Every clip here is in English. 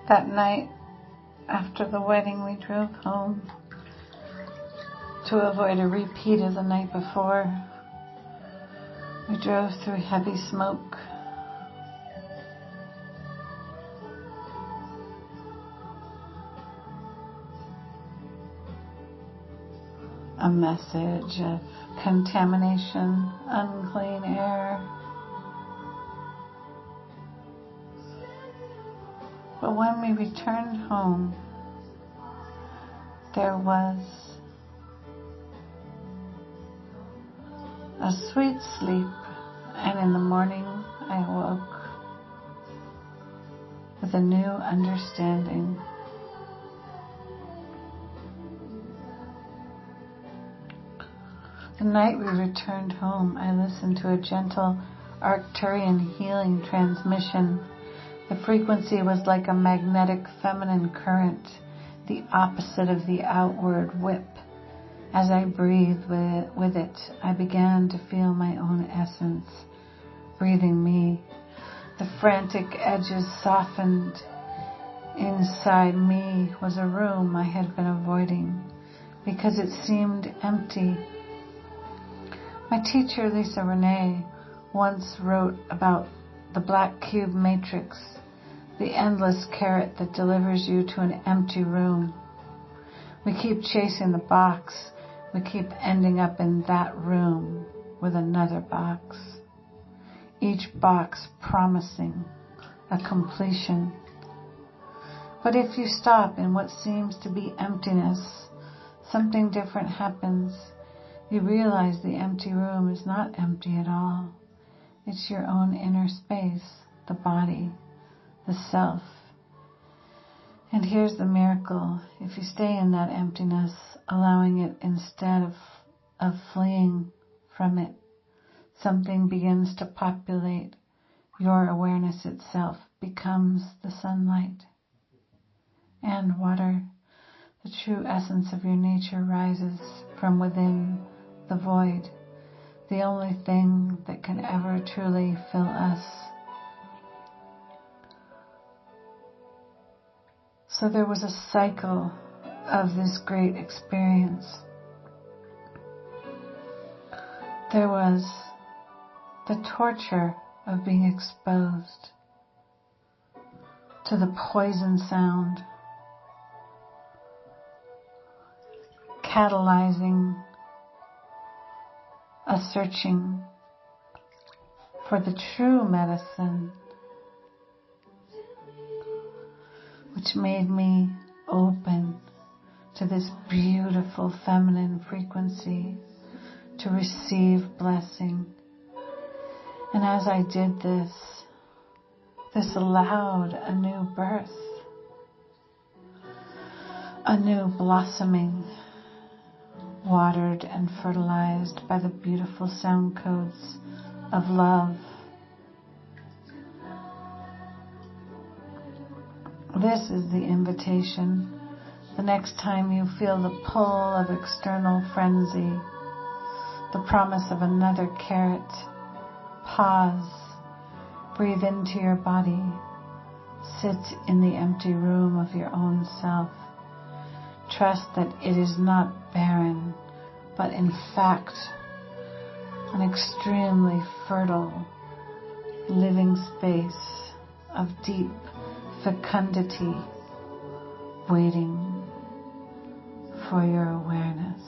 That night, after the wedding, we drove home to avoid a repeat of the night before. We drove through heavy smoke. A message of contamination, unclean air. But when we returned home, there was a sweet sleep, and in the morning I awoke with a new understanding. The night we returned home, I listened to a gentle Arcturian healing transmission. The frequency was like a magnetic feminine current, the opposite of the outward whip. As I breathed with it, I began to feel my own essence, breathing me. The frantic edges softened. Inside me was a room I had been avoiding because it seemed empty. My teacher, Lisa Renee, once wrote about the black cube matrix, the endless carrot that delivers you to an empty room. We keep chasing the box. We keep ending up in that room with another box. Each box promising a completion. But if you stop in what seems to be emptiness, something different happens. You realize the empty room is not empty at all. It's your own inner space, the body, the self. And here's the miracle. If you stay in that emptiness, allowing it instead of fleeing from it, something begins to populate. Your awareness itself becomes the sunlight and water. The true essence of your nature rises from within the void, the only thing that can ever truly fill us. So there was a cycle of this great experience. There was the torture of being exposed to the poison sound, catalyzing a searching for the true medicine, which made me open to this beautiful feminine frequency to receive blessing. And as I did this allowed a new birth, a new blossoming, watered and fertilized by the beautiful sound codes of love. This is the invitation. The next time you feel the pull of external frenzy, the promise of another carrot, pause, breathe into your body, sit in the empty room of your own self. Trust that it is not barren, but in fact, an extremely fertile, living space of deep fecundity, waiting for your awareness.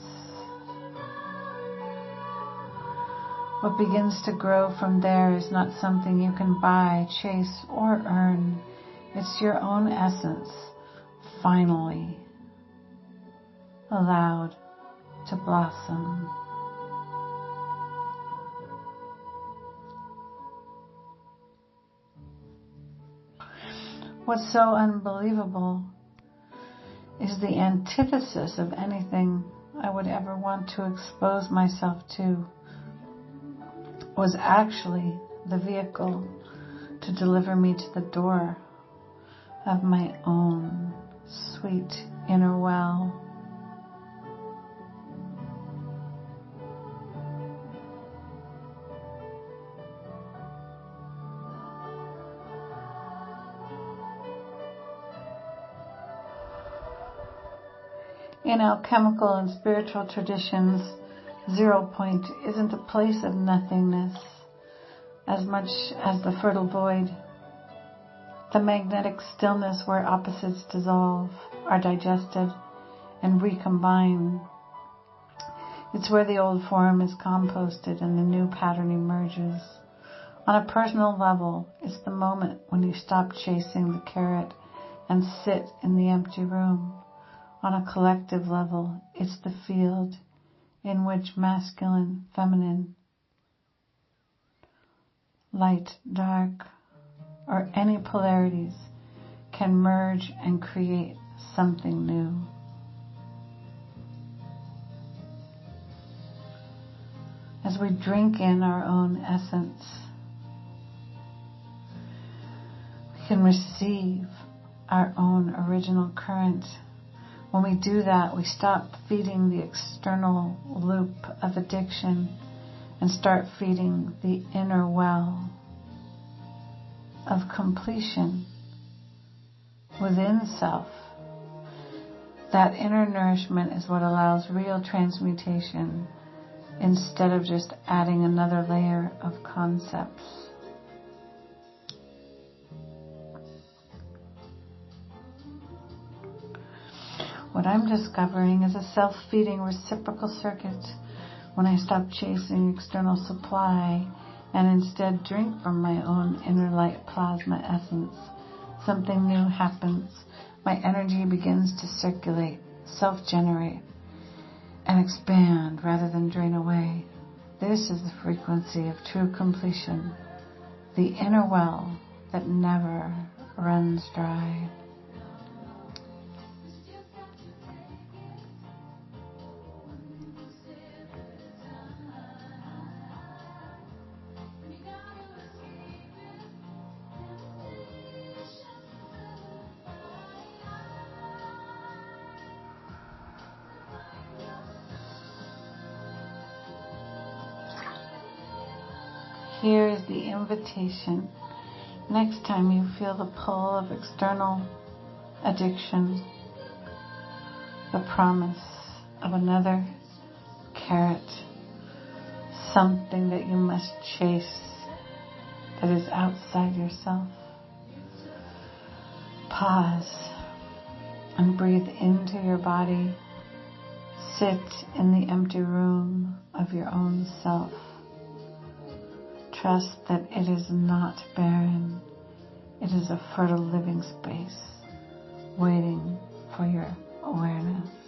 What begins to grow from there is not something you can buy, chase, or earn. It's your own essence, finally allowed to blossom. What's so unbelievable is the antithesis of anything I would ever want to expose myself to was actually the vehicle to deliver me to the door of my own sweet inner well. In alchemical and spiritual traditions, 0 point isn't a place of nothingness as much as the fertile void, the magnetic stillness where opposites dissolve, are digested, and recombine. It's where the old form is composted and the new pattern emerges. On a personal level, it's the moment when you stop chasing the carrot and sit in the empty room. On a collective level, it's the field in which masculine, feminine, light, dark, or any polarities can merge and create something new. As we drink in our own essence, we can receive our own original current. When we do that, we stop feeding the external loop of addiction and start feeding the inner well of completion within self. That inner nourishment is what allows real transmutation instead of just adding another layer of concepts. What I'm discovering is a self-feeding reciprocal circuit when I stop chasing external supply and instead drink from my own inner light plasma essence. Something new happens. My energy begins to circulate, self-generate, and expand rather than drain away. This is the frequency of true completion, the inner well that never runs dry. Here is the invitation. Next time you feel the pull of external addiction, the promise of another carrot, something that you must chase that is outside yourself. Pause and breathe into your body. Sit in the empty room of your own self. Trust that it is not barren. It is a fertile living space waiting for your awareness.